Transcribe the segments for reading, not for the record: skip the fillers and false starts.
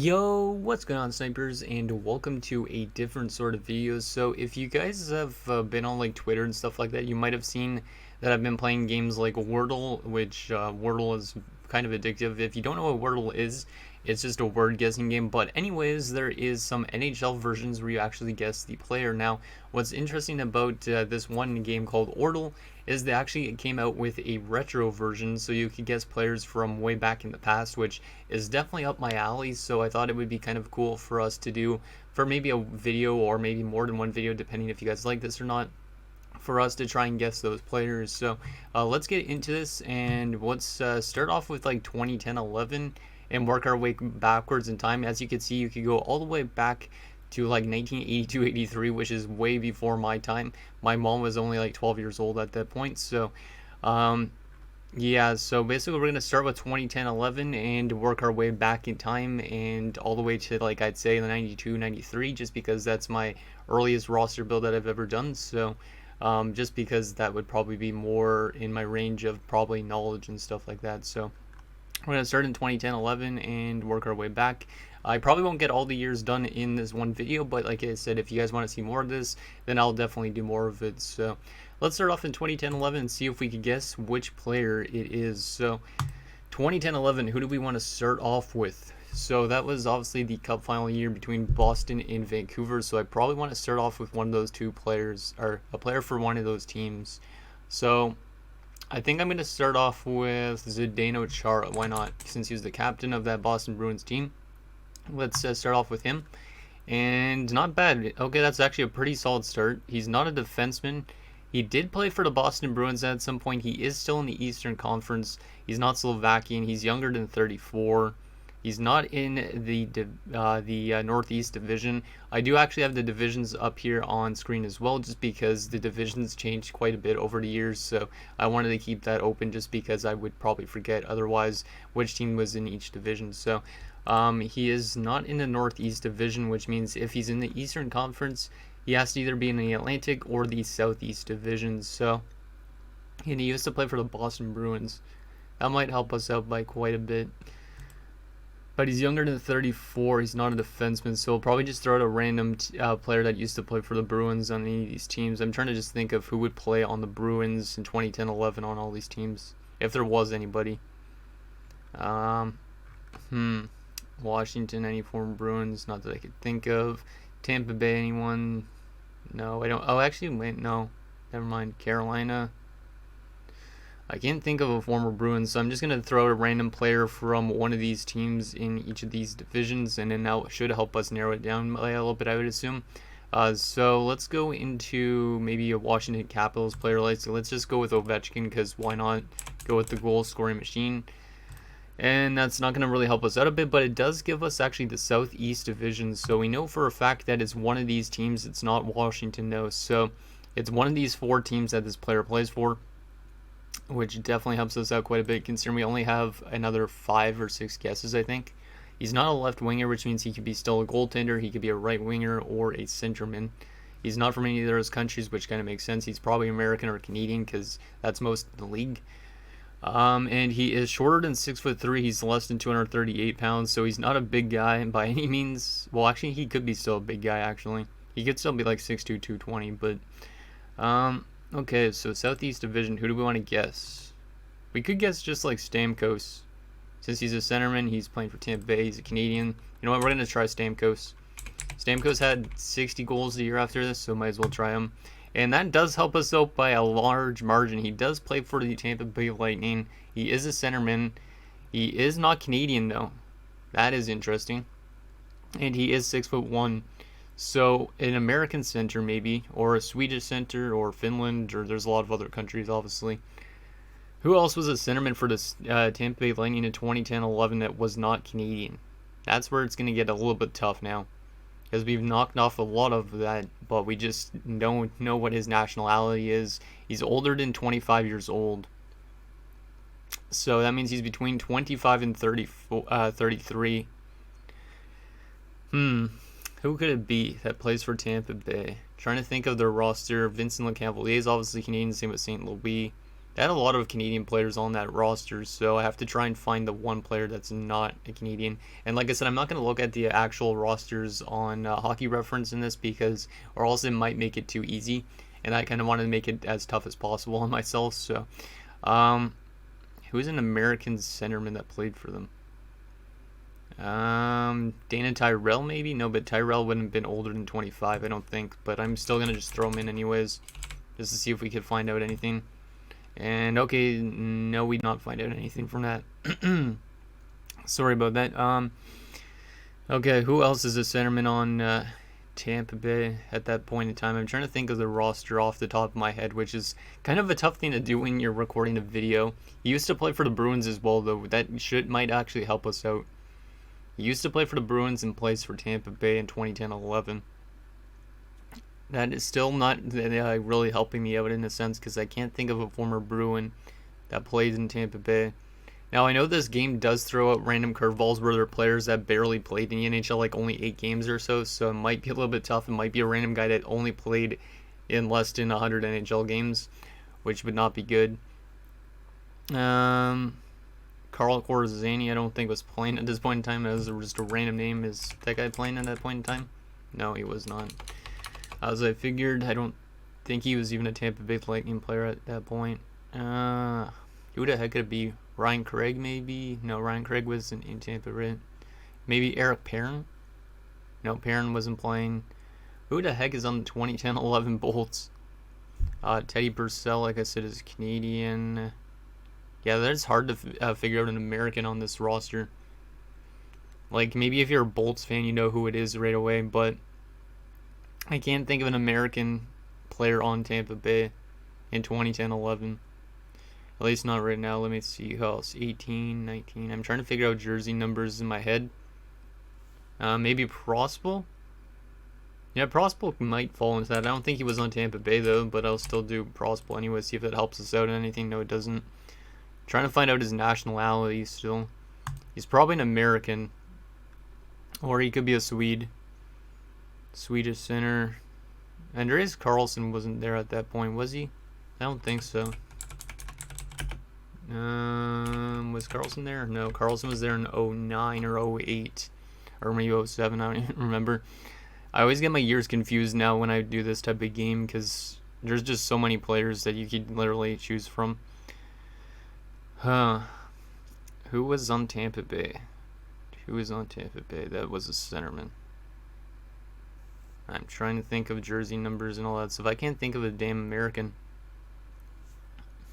Yo, what's going on, snipers, and welcome to a different sort of video. So if you guys have been on like Twitter and stuff like that, you might have seen that I've been playing games like Wordle, which Wordle is kind of addictive. If you don't know what Wordle is, it's just a word guessing game. But anyways, there is some NHL versions where you actually guess the player. Now, what's interesting about this one game called Orrdle is they actually came out with a retro version, so you could guess players from way back in the past, which is definitely up my alley. So I thought it would be kind of cool for us to do for maybe a video or maybe more than one video, depending if you guys like this or not, for us to try and guess those players. So let's get into this, and let's start off with like 2010, 11 and work our way backwards in time. As you can see, you could go all the way back to like 1982, 83, which is way before my time. My mom was only like 12 years old at that point. So yeah, so basically we're going to start with 2010, 11 and work our way back in time and all the way to, like, I'd say the 92, 93, just because that's my earliest roster build that I've ever done. So just because that would probably be more in my range of probably knowledge and stuff like that. So we're going to start in 2010, 11 and work our way back. I probably won't get all the years done in this one video, but like I said, if you guys want to see more of this, then I'll definitely do more of it. So let's start off in 2010, 11 and see if we can guess which player it is. So 2010, 11, who do we want to start off with? So that was obviously the cup final year between Boston and Vancouver. So I probably want to start off with one of those two players, or a player for one of those teams. So I think I'm going to start off with Zdeno Chara. Why not? Since he was the captain of that Boston Bruins team. Let's start off with him. And not bad. Okay, that's actually a pretty solid start. He's not a defenseman. He did play for the Boston Bruins at some point. He is still in the Eastern Conference. He's not Slovakian. He's younger than 34. He's not in the Northeast Division. I do actually have the divisions up here on screen as well, just because the divisions changed quite a bit over the years. So I wanted to keep that open just because I would probably forget otherwise which team was in each division. So he is not in the Northeast Division, which means if he's in the Eastern Conference, he has to either be in the Atlantic or the Southeast Division. So, and he used to play for the Boston Bruins. That might help us out by quite a bit. But he's younger than 34. He's not a defenseman, so we'll probably just throw out a random player that used to play for the Bruins on any of these teams. I'm trying to just think of who would play on the Bruins in 2010, 11 on all these teams, if there was anybody. Washington, any former Bruins, not that I could think of. Tampa Bay, anyone? No, I don't. Oh, actually, wait, no. Never mind. Carolina. I can't think of a former Bruins, so I'm just going to throw a random player from one of these teams in each of these divisions, and then that should help us narrow it down by a little bit, I would assume. So let's go into maybe a Washington Capitals player. Let's just go with Ovechkin, because why not go with the goal-scoring machine? And that's not going to really help us out a bit, but it does give us actually the Southeast Division. So we know for a fact that it's one of these teams. It's not Washington, no. So it's one of these four teams that this player plays for, which definitely helps us out quite a bit, considering we only have another 5 or 6 guesses, I think. He's not a left winger, which means he could be still a goaltender. He could be a right winger or a centerman. He's not from any of those countries, which kind of makes sense. He's probably American or Canadian, because that's most of the league. And he is shorter than 6'3". He's less than 238 pounds, so he's not a big guy by any means. Well, actually, he could be still a big guy, actually. He could still be like 6'2", 220, but okay, so Southeast Division, who do we want to guess? We could guess just like Stamkos. Since he's a centerman, he's playing for Tampa Bay, he's a Canadian. You know what, we're going to try Stamkos. Stamkos had 60 goals the year after this, so might as well try him. And that does help us out by a large margin. He does play for the Tampa Bay Lightning. He is a centerman. He is not Canadian, though. That is interesting. And he is 6'1". So an American center, maybe, or a Swedish center, or Finland, or there's a lot of other countries, obviously. Who else was a centerman for the Tampa Bay Lightning in 2010-11 that was not Canadian? That's where it's going to get a little bit tough now, because we've knocked off a lot of that, but we just don't know what his nationality is. He's older than 25 years old. So that means he's between 25 and 33. Who could it be that plays for Tampa Bay? Trying to think of their roster. Vincent Campbell. He is obviously Canadian, same with St. Louis. they had a lot of Canadian players on that roster, so I have to try and find the one player that's not a Canadian. And like I said, I'm not going to look at the actual rosters on Hockey Reference in this because, or else it might make it too easy. And I kind of wanted to make it as tough as possible on myself. So, who's an American centerman that played for them? Dana Tyrell maybe? No, but Tyrell wouldn't have been older than 25, I don't think. But I'm still going to just throw him in anyways, just to see if we could find out anything. And okay, no, we did not find out anything from that. Sorry about that. Okay, who else is a centerman on Tampa Bay at that point in time? I'm trying to think of the roster off the top of my head, which is kind of a tough thing to do when you're recording a video. He used to play for the Bruins as well, though. That might actually help us out. He used to play for the Bruins and plays for Tampa Bay in 2010-11. That is still not really helping me out in a sense because I can't think of a former Bruin that played in Tampa Bay. Now, I know this game does throw out random curveballs where there are players that barely played in the NHL, like only 8 games or so it might be a little bit tough. It might be a random guy that only played in less than 100 NHL games, which would not be good. Carl Corzani, I don't think was playing at this point in time. It was just a random name. Is that guy playing at that point in time? No, he was not. As I figured, I don't think he was even a Tampa Bay Lightning player at that point. Who the heck could it be? Ryan Craig, maybe? No, Ryan Craig wasn't in Tampa, right? Maybe Eric Perrin? No, Perrin wasn't playing. Who the heck is on the 2010-11 Bolts? Teddy Purcell, like I said, is Canadian. Yeah, that's hard to figure out an American on this roster. Like, maybe if you're a Bolts fan, you know who it is right away, but I can't think of an American player on Tampa Bay in 2010-11. At least not right now. Let me see who else. 18, 19. I'm trying to figure out jersey numbers in my head. Maybe Prospel? Yeah, Prospel might fall into that. I don't think he was on Tampa Bay, though, but I'll still do Prospel anyway, see if that helps us out in anything. No, it doesn't. Trying to find out his nationality still. He's probably an American. Or he could be a Swede. Swedish center. Andreas Karlsson wasn't there at that point, was he? I don't think so. Was Karlsson there? No, Karlsson was there in 09 or 08. Or maybe 07, I don't even remember. I always get my years confused now when I do this type of game because there's just so many players that you could literally choose from. Who was on Tampa Bay? Who was on Tampa Bay? That was a centerman. I'm trying to think of jersey numbers and all that stuff. I can't think of a damn American.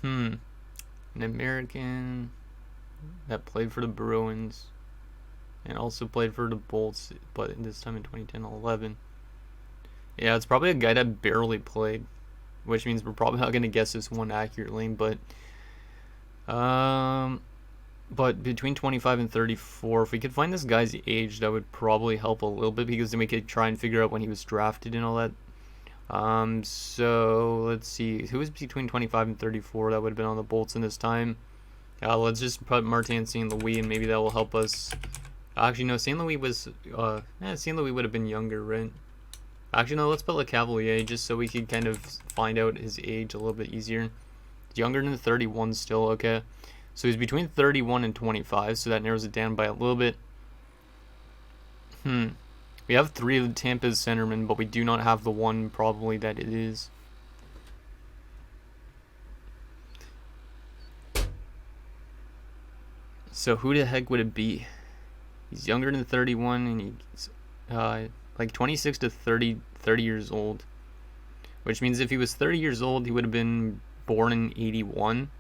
An American that played for the Bruins and also played for the Bolts, but this time in 2010-11. Yeah, it's probably a guy that barely played, which means we're probably not going to guess this one accurately, but between 25 and 34, if we could find this guy's age, that would probably help a little bit because then we could try and figure out when he was drafted and all that. So let's see, who was between 25 and 34 that would have been on the Bolts in this time? Let's just put Martin St. Louis, and maybe that will help us. Actually, no, St. Louis was, St. Louis would have been younger, right? Actually, no, let's put Le Cavalier just so we could kind of find out his age a little bit easier. Younger than 31 still, okay. So he's between 31 and 25, so that narrows it down by a little bit. We have 3 of Tampa's centermen, but we do not have the one probably that it is. So who the heck would it be? He's younger than 31, and he's like 26 to 30 years old. Which means if he was 30 years old, he would have been born in 81.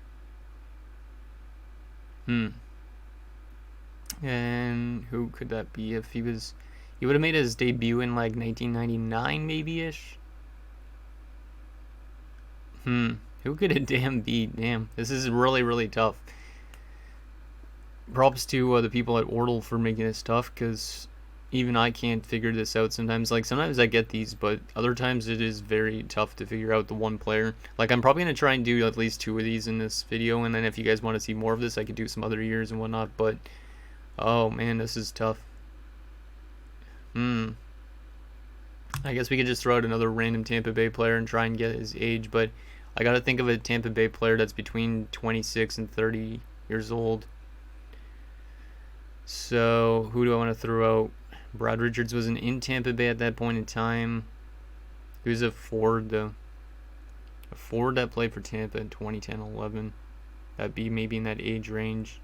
And who could that be if he would have made his debut in like 1999 maybe-ish? Who could it damn be? Damn, this is really, really tough. Props to the people at Orrdle for making this tough, because even I can't figure this out sometimes. Like, sometimes I get these, but other times it is very tough to figure out the one player. Like, I'm probably going to try and do at least 2 of these in this video, and then if you guys want to see more of this, I could do some other years and whatnot, but oh man, this is tough. I guess we could just throw out another random Tampa Bay player and try and get his age, but I gotta think of a Tampa Bay player that's between 26 and 30 years old. So, who do I want to throw out? Brad Richards wasn't in Tampa Bay at that point in time. He was a forward, though. A forward that played for Tampa in 2010-11. That'd be maybe in that age range.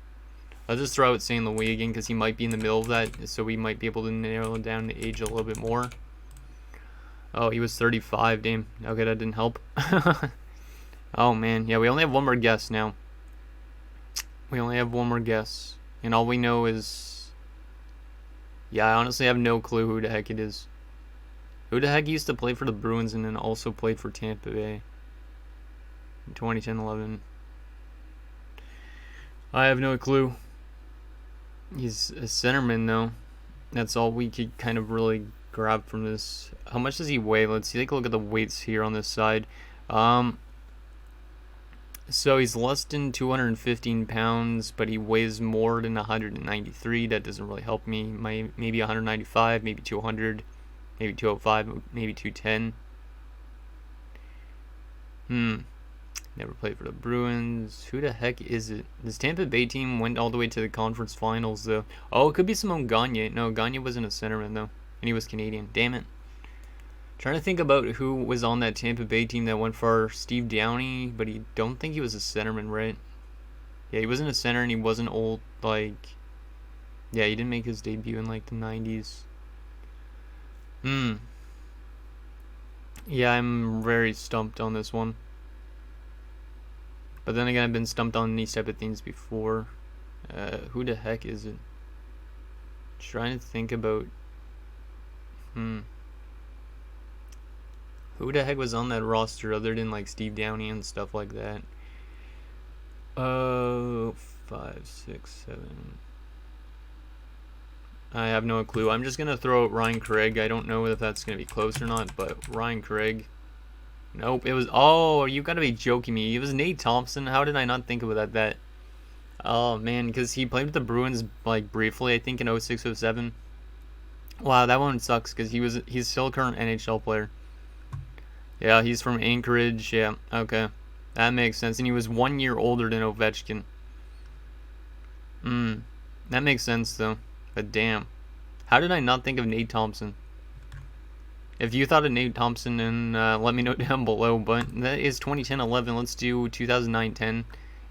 I'll just throw out St. Louis again because he might be in the middle of that, so we might be able to narrow down the age a little bit more. Oh, he was 35, damn. Okay, that didn't help. Oh, man. Yeah, we only have one more guess now. We only have one more guess. And all we know is... Yeah, I honestly have no clue who the heck it is. Who the heck used to play for the Bruins and then also played for Tampa Bay in 2010-11? I have no clue. He's a centerman, though. That's all we could kind of really grab from this. How much does he weigh? Let's take a look at the weights here on this side. So he's less than 215 pounds, but he weighs more than 193. That doesn't really help me. Maybe 195, maybe 200, maybe 205, maybe 210. Never played for the Bruins. Who the heck is it? This Tampa Bay team went all the way to the conference finals, though. Oh, it could be Simone Ganya. No, Ganya wasn't a centerman, though. And he was Canadian. Damn it. Trying to think about who was on that Tampa Bay team that went for Steve Downey, but he don't think he was a centerman, right? Yeah, he wasn't a center and he wasn't old, like... Yeah, he didn't make his debut in, like, the 90s. Yeah, I'm very stumped on this one. But then again, I've been stumped on these type of things before. Who the heck is it? Trying to think about... Who the heck was on that roster other than like Steve Downey and stuff like that? 5, 6, 7. I have no clue. I'm just gonna throw out Ryan Craig. I don't know if that's gonna be close or not, but Ryan Craig. Nope, it was... Oh, you gotta be joking me. It was Nate Thompson. How did I not think of that? Oh, man, because he played with the Bruins, like, briefly, I think, in 06-07. Wow, that one sucks, because he's still a current NHL player. Yeah, he's from Anchorage. Yeah, okay. That makes sense. And he was 1 year older than Ovechkin. That makes sense, though. But damn. How did I not think of Nate Thompson? If you thought of Nate Thompson, then let me know down below. But that is 2010-11. Let's do 2009-10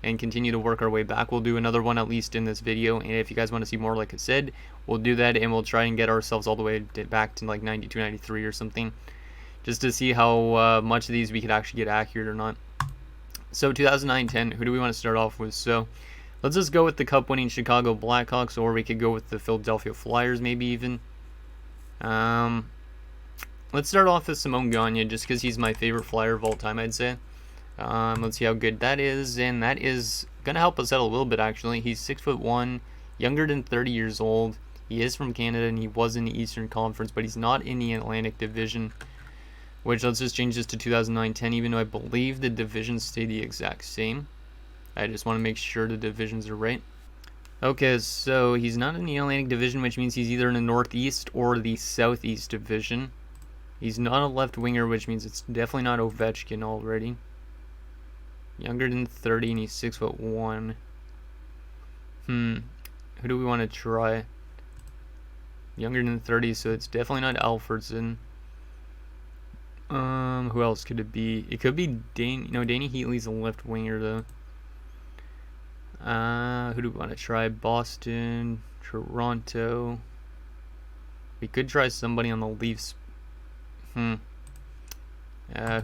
and continue to work our way back. We'll do another one at least in this video. And if you guys want to see more, like I said, we'll do that. And we'll try and get ourselves all the way back to like 92, 93 or something. Just to see how much of these we could actually get accurate or not. So 2009-10, who do we want to start off with? So let's just go with the cup-winning Chicago Blackhawks, or we could go with the Philadelphia Flyers maybe even. Let's start off with Simone Ganya, just because he's my favorite Flyer of all time, I'd say. Let's see how good that is, and that is going to help us out a little bit, actually. He's 6'1", younger than 30 years old. He is from Canada, and he was in the Eastern Conference, but he's not in the Atlantic Division. Which, let's just change this to 2009-10, even though I believe the divisions stay the exact same. I just want to make sure the divisions are right. Okay, so he's not in the Atlantic Division, which means he's either in the Northeast or the Southeast Division. He's not a left winger, which means it's definitely not Ovechkin already. Younger than 30, and he's 6'1". Who do we want to try? Younger than 30, so it's definitely not Alfredson. Who else could it be? It could be Danny Heatley's a left winger, though. Who do we want to try? Boston, Toronto. We could try somebody on the Leafs. Who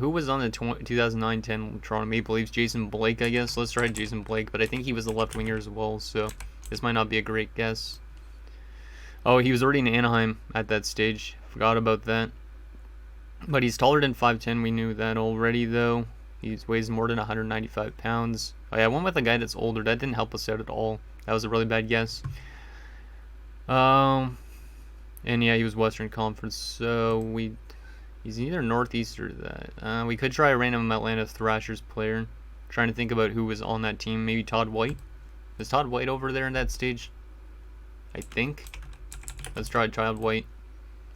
was on the 2009-10 Toronto Maple Leafs? Jason Blake, I guess. Let's try Jason Blake, but I think he was a left winger as well, so this might not be a great guess. Oh, he was already in Anaheim at that stage. Forgot about that. But he's taller than 5'10", we knew that already, though. He weighs more than 195 pounds. Oh, yeah, I went with a guy that's older. That didn't help us out at all. That was a really bad guess. And yeah, he was Western Conference, so he's either Northeast or that. We could try a random Atlanta Thrashers player. Trying to think about who was on that team. Maybe Todd White? Was Todd White over there in that stage? I think. Let's try Todd White.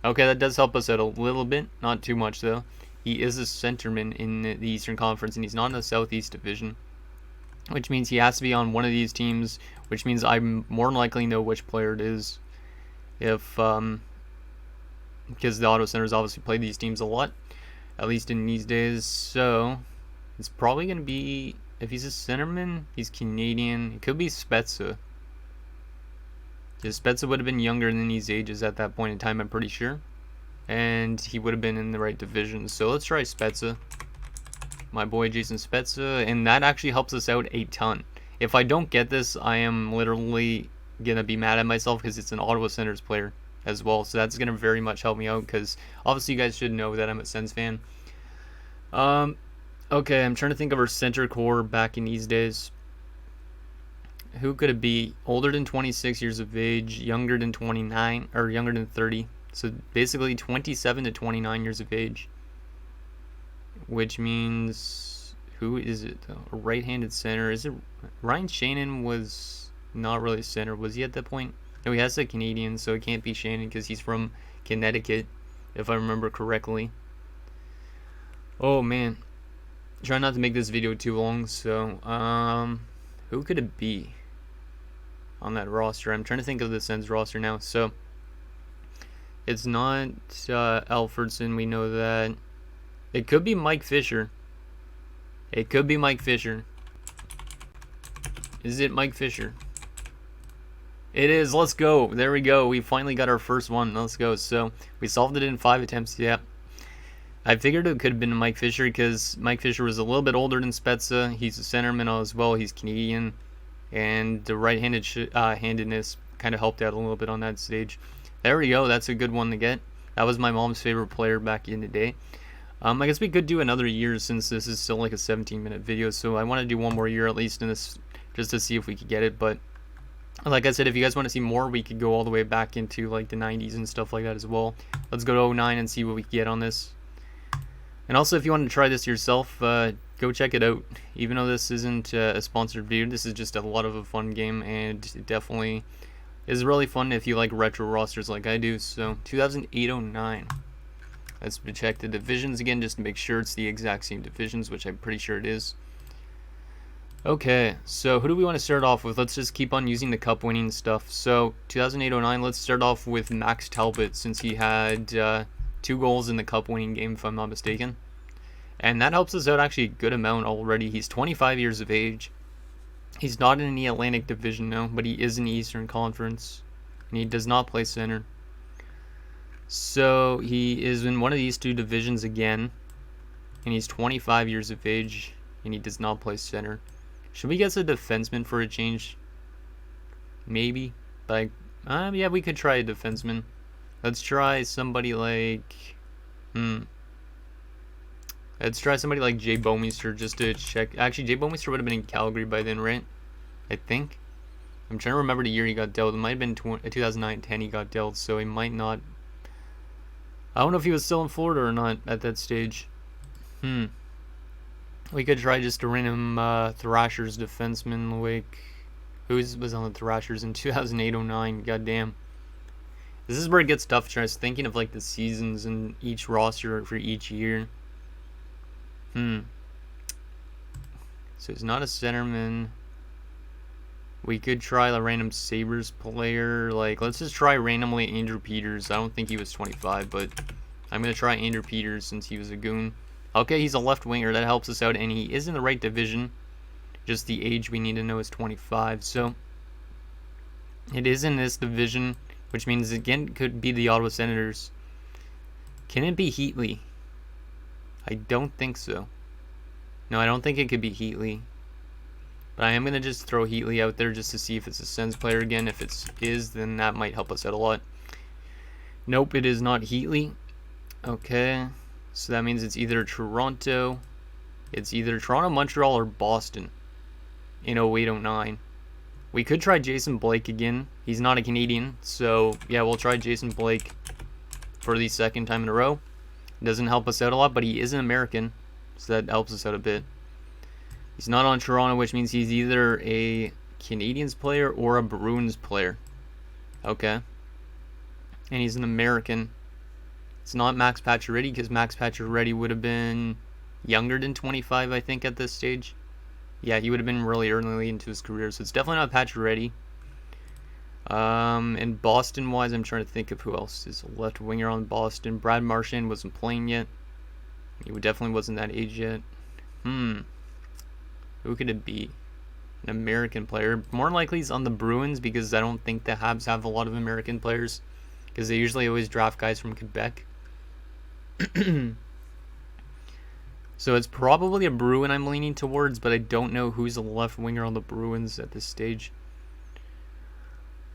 Okay, that does help us out a little bit. Not too much, though. he is a centerman in the Eastern Conference, and he's not in the Southeast Division, which means he has to be on one of these teams, which means I more than likely know which player it is, if because the Auto Centers obviously play these teams a lot, at least in these days. So it's probably going to be, if he's a centerman, he's Canadian. It could be Spezza. Because Spezza would have been younger than these ages at that point in time, I'm pretty sure. And he would have been in the right division. So let's try Spezza. My boy Jason Spezza. And that actually helps us out a ton. If I don't get this, I am literally going to be mad at myself because it's an Ottawa Senators player as well. So that's going to very much help me out because obviously you guys should know that I'm a Sens fan. Okay, I'm trying to think of our center core back in these days. Who could it be? Older than 26 years of age, younger than 29, or younger than 30. So basically 27 to 29 years of age. Which means, who is it? A right-handed center. Is it Ryan Shannon? Was not really a center, was he at that point? No, he has a Canadian, so it can't be Shannon because he's from Connecticut, if I remember correctly. Oh man, try not to make this video too long. So who could it be on that roster? I'm trying to think of the Sens roster now. So it's not Alfredson, we know that. It could be Mike Fisher. It could be Mike Fisher. Is it Mike Fisher? It is. Let's go. There we go. We finally got our first one. Let's go. So we solved it in 5 attempts. Yeah. I figured it could have been Mike Fisher because Mike Fisher was a little bit older than Spezza. He's a centerman as well. He's Canadian. And the right-handed handedness kind of helped out a little bit on that stage. There we go. That's a good one to get. That was my mom's favorite player back in the day. I guess we could do another year since this is still like a 17-minute video. So I want to do one more year at least in this just to see if we could get it. But like I said, if you guys want to see more, we could go all the way back into like the 90s and stuff like that as well. Let's go to 09 and see what we can get on this. And also, if you want to try this yourself, go check it out. Even though this isn't a sponsored video, this is just a lot of a fun game, and it definitely is really fun if you like retro rosters like I do. So 2008-09. Let's check the divisions again just to make sure it's the exact same divisions, which I'm pretty sure it is. Okay, so who do we want to start off with? Let's just keep on using the cup winning stuff. So 2008-09, let's start off with Max Talbot since he had 2 goals in the cup winning game, if I'm not mistaken. And that helps us out actually a good amount already. He's 25 years of age. He's not in the Atlantic Division now, but he is in the Eastern Conference. And he does not play center. So he is in one of these 2 divisions again. And he's 25 years of age. And he does not play center. Should we get a defenseman for a change? Maybe. Like, yeah, we could try a defenseman. Let's try somebody like... Let's try somebody like Jay Bowmiester just to check. Actually, Jay Bowmiester would have been in Calgary by then, right? I think. I'm trying to remember the year he got dealt. It might have been 2009-10 he got dealt, so he might not... I don't know if he was still in Florida or not at that stage. We could try just a random Thrashers defenseman, like... Who was on the Thrashers in 2008-09? Goddamn. This is where it gets tough. I was thinking of like the seasons and each roster for each year. So he's not a centerman. We could try a random Sabres player. Like, let's just try randomly Andrew Peters. I don't think he was 25, but I'm going to try Andrew Peters since he was a goon. Okay, he's a left winger. That helps us out, and he is in the right division. Just the age we need to know is 25. So it is in this division, which means again could be the Ottawa Senators. Can it be Heatley? I don't think so. No, I don't think it could be Heatley. But I am going to just throw Heatley out there just to see if it's a Sens player again. If it is, then that might help us out a lot. Nope, it is not Heatley. Okay, so that means it's either Toronto. It's either Toronto, Montreal, or Boston in 08-09. We could try Jason Blake again. He's not a Canadian, so yeah, we'll try Jason Blake for the 2nd time in a row. Doesn't help us out a lot, but he is an American, so that helps us out a bit. He's not on Toronto, which means he's either a Canadiens player or a Bruins player. Okay. And he's an American. It's not Max Pacioretty, because Max Pacioretty would have been younger than 25, I think, at this stage. Yeah, he would have been really early into his career, so it's definitely not Pacioretty. And Boston-wise, I'm trying to think of who else is a left winger on Boston. Brad Marchand wasn't playing yet. He definitely wasn't that age yet. Who could it be? An American player. More likely he's on the Bruins, because I don't think the Habs have a lot of American players, because they usually always draft guys from Quebec. So it's probably a Bruin I'm leaning towards, but I don't know who's a left winger on the Bruins at this stage.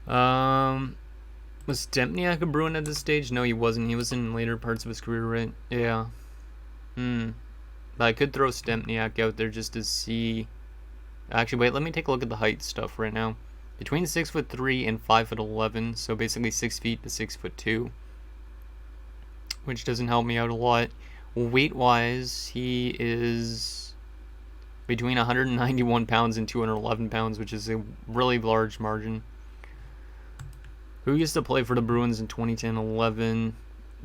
Was Stempniak a Bruin at this stage? No, he wasn't. He was in later parts of his career, right? Yeah. But I could throw Stempniak out there just to see. Actually, wait, let me take a look at the height stuff right now. Between 6'3" and 5'11", so basically 6 feet to 6'2", which doesn't help me out a lot. Weight-wise, he is between 191 pounds and 211 pounds, which is a really large margin. Who used to play for the Bruins in 2010-11?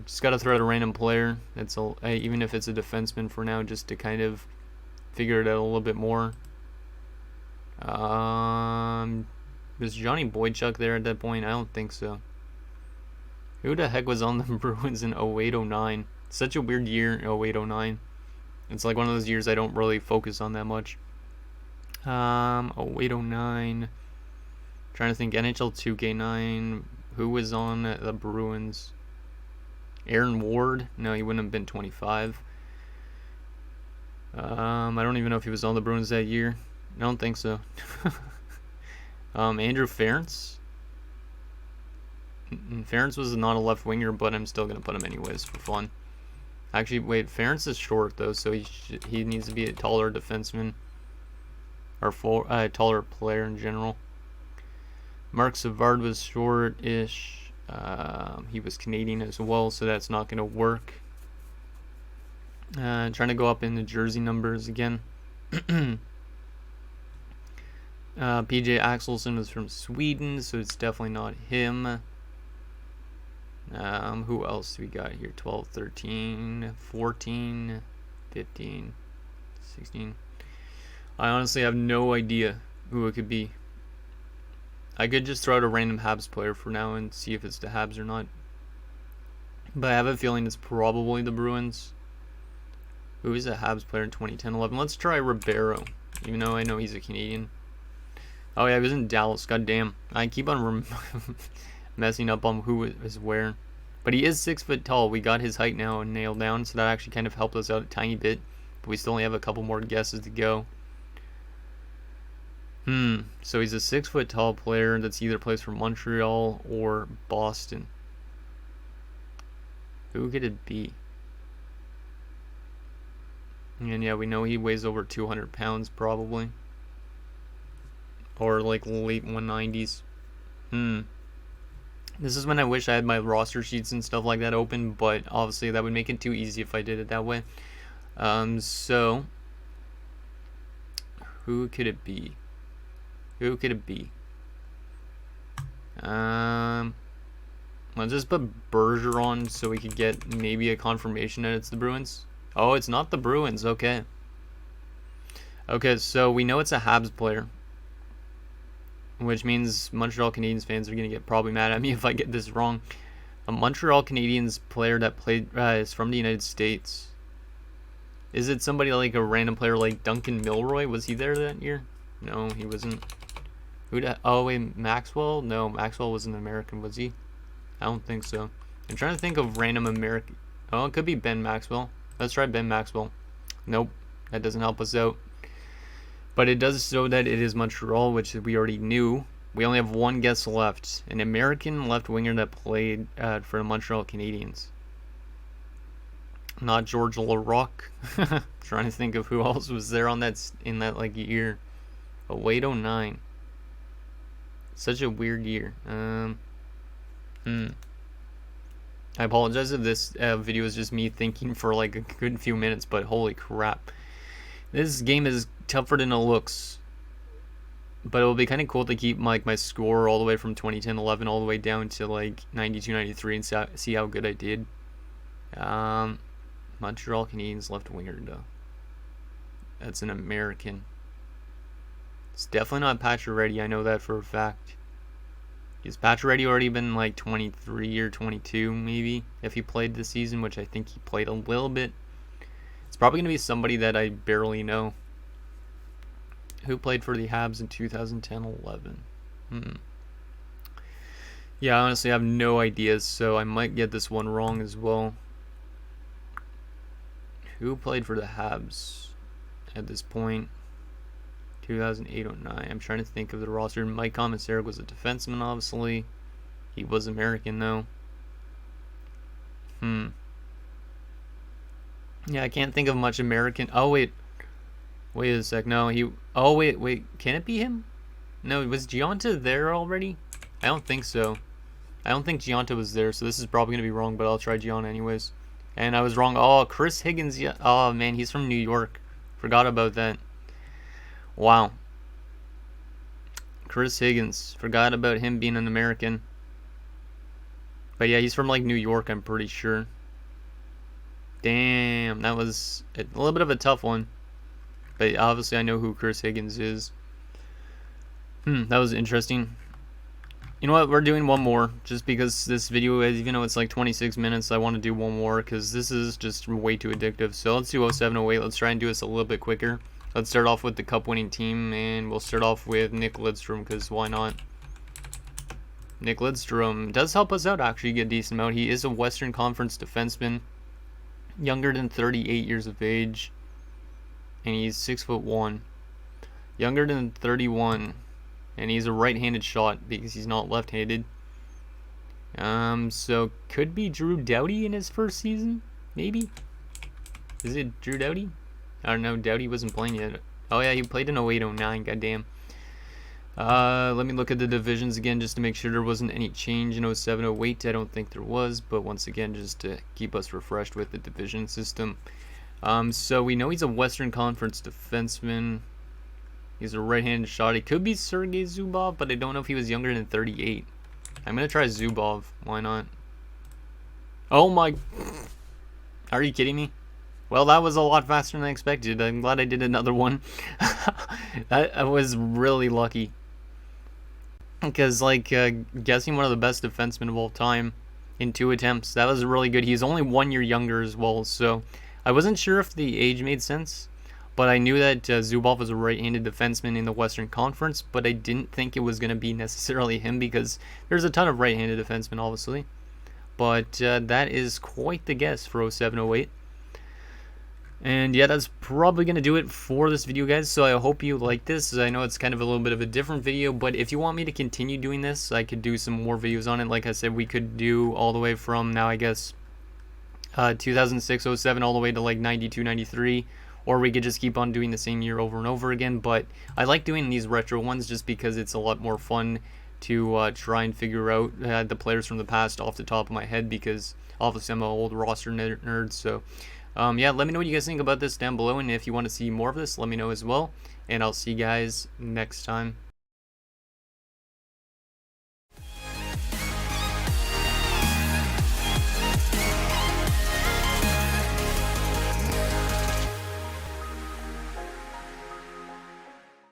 Just got to throw out a random player. That's even if it's a defenseman for now, just to kind of figure it out a little bit more. Was Johnny Boychuk there at that point? I don't think so. Who the heck was on the Bruins in 08-09? Such a weird year, 08-09. It's like one of those years I don't really focus on that much. 08-09. Trying to think, NHL 2K9. Who was on the Bruins? Aaron Ward? No, he wouldn't have been 25. I don't even know if he was on the Bruins that year. I don't think so. Andrew Ference? Ference was not a left winger, but I'm still going to put him anyways for fun. Actually, wait, Ference is short, though, so he needs to be a taller defenseman. Or taller player in general. Mark Savard was short-ish. He was Canadian as well, so that's not going to work. Trying to go up in the jersey numbers again. PJ Axelsson was from Sweden, so it's definitely not him. Who else do we got here? 12, 13, 14, 15, 16. I honestly have no idea who it could be. I could just throw out a random Habs player for now and see if it's the Habs or not. But I have a feeling it's probably the Bruins. Who is a Habs player in 2010-11? Let's try Ribeiro, even though I know he's a Canadian. Oh yeah, he was in Dallas. God damn. I keep on messing up on who is where. But he is 6 foot tall. We got his height now nailed down, so that actually kind of helped us out a tiny bit. But we still only have a couple more guesses to go. So he's a 6 foot tall player that's either plays for Montreal or Boston. Who could it be? And yeah, we know he weighs over 200 pounds probably. Or like late 190s. This is when I wish I had my roster sheets and stuff like that open, but obviously that would make it too easy if I did it that way. So who could it be? Who could it be? Let's just put Bergeron so we could get maybe a confirmation that it's the Bruins. Oh, it's not the Bruins. Okay. Okay, so we know it's a Habs player, which means Montreal Canadiens fans are going to get probably mad at me if I get this wrong. A Montreal Canadiens player that played is from the United States. Is it somebody like a random player like Duncan Milroy? Was he there that year? No, he wasn't. Oh, wait, Maxwell? No, Maxwell wasn't American, was he? I don't think so. I'm trying to think of random American. Oh, it could be Ben Maxwell. Let's try Ben Maxwell. Nope, that doesn't help us out. But it does show that it is Montreal, which we already knew. We only have one guess left. An American left winger that played for the Montreal Canadiens. Not George Larocque. Trying to think of who else was there on that in that like year. Oh, wait, 09. Such a weird year. I apologize if this video is just me thinking for like a good few minutes, but holy crap. This game is tougher than it looks. But it will be kind of cool to keep my score all the way from 2010-11 all the way down to like 92-93 and see how good I did. Montreal Canadiens left winger, though. That's an American. It's definitely not Pacioretty, I know that for a fact. Has Pacioretty already been like 23 or 22, maybe, if he played this season, which I think he played a little bit. It's probably going to be somebody that I barely know. Who played for the Habs in 2010-11? Yeah, I honestly have no idea, so I might get this one wrong as well. Who played for the Habs at this point? 2008-09. I'm trying to think of the roster. Mike Commissaric was a defenseman, obviously. He was American, though. Yeah, I can't think of much American. Oh, wait. Wait a sec. No, he... Oh, wait. Can it be him? No, was Gionta there already? I don't think so. I don't think Gionta was there, so this is probably going to be wrong, but I'll try Gionta anyways. And I was wrong. Oh, Chris Higgins. Yeah. Oh, man, he's from New York. Forgot about that. Wow. Chris Higgins. Forgot about him being an American. But yeah, he's from like New York, I'm pretty sure. Damn, that was a little bit of a tough one. But obviously I know who Chris Higgins is. That was interesting. You know what, we're doing one more. Just because this video, even though it's like 26 minutes, I want to do one more. Because this is just way too addictive. So let's do 07-08. Let's try and do this a little bit quicker. Let's start off with the cup-winning team, and we'll start off with Nick Lidstrom, because why not? Nick Lidstrom does help us out, actually, get a decent amount. He is a Western Conference defenseman, younger than 38 years of age, and he's 6'1". Younger than 31, and he's a right-handed shot, because he's not left-handed. So could be Drew Doughty in his first season, maybe? Is it Drew Doughty? I don't know, Doughty wasn't playing yet. Oh yeah, he played in 08-09, goddamn. Let me look at the divisions again just to make sure there wasn't any change in 07-08. I don't think there was, but once again, just to keep us refreshed with the division system. So we know he's a Western Conference defenseman. He's a right-handed shot. He could be Sergei Zubov, but I don't know if he was younger than 38. I'm going to try Zubov. Why not? Oh my... Are you kidding me? Well, that was a lot faster than I expected. I'm glad I did another one. I was really lucky. Because, like, guessing one of the best defensemen of all time in 2 attempts, that was really good. He's only 1 year younger as well, so I wasn't sure if the age made sense. But I knew that Zubov was a right-handed defenseman in the Western Conference, but I didn't think it was going to be necessarily him because there's a ton of right-handed defensemen, obviously. But that is quite the guess for 07-08. And yeah, that's probably going to do it for this video, guys. So I hope you like this. I know it's kind of a little bit of a different video, but if you want me to continue doing this, I could do some more videos on it. Like I said, we could do all the way from now, I guess, 2006-07 all the way to like 92-93. Or we could just keep on doing the same year over and over again. But I like doing these retro ones just because it's a lot more fun to try and figure out the players from the past off the top of my head, because obviously I'm an old roster nerd. So yeah, let me know what you guys think about this down below, and if you want to see more of this, let me know as well, and I'll see you guys next time.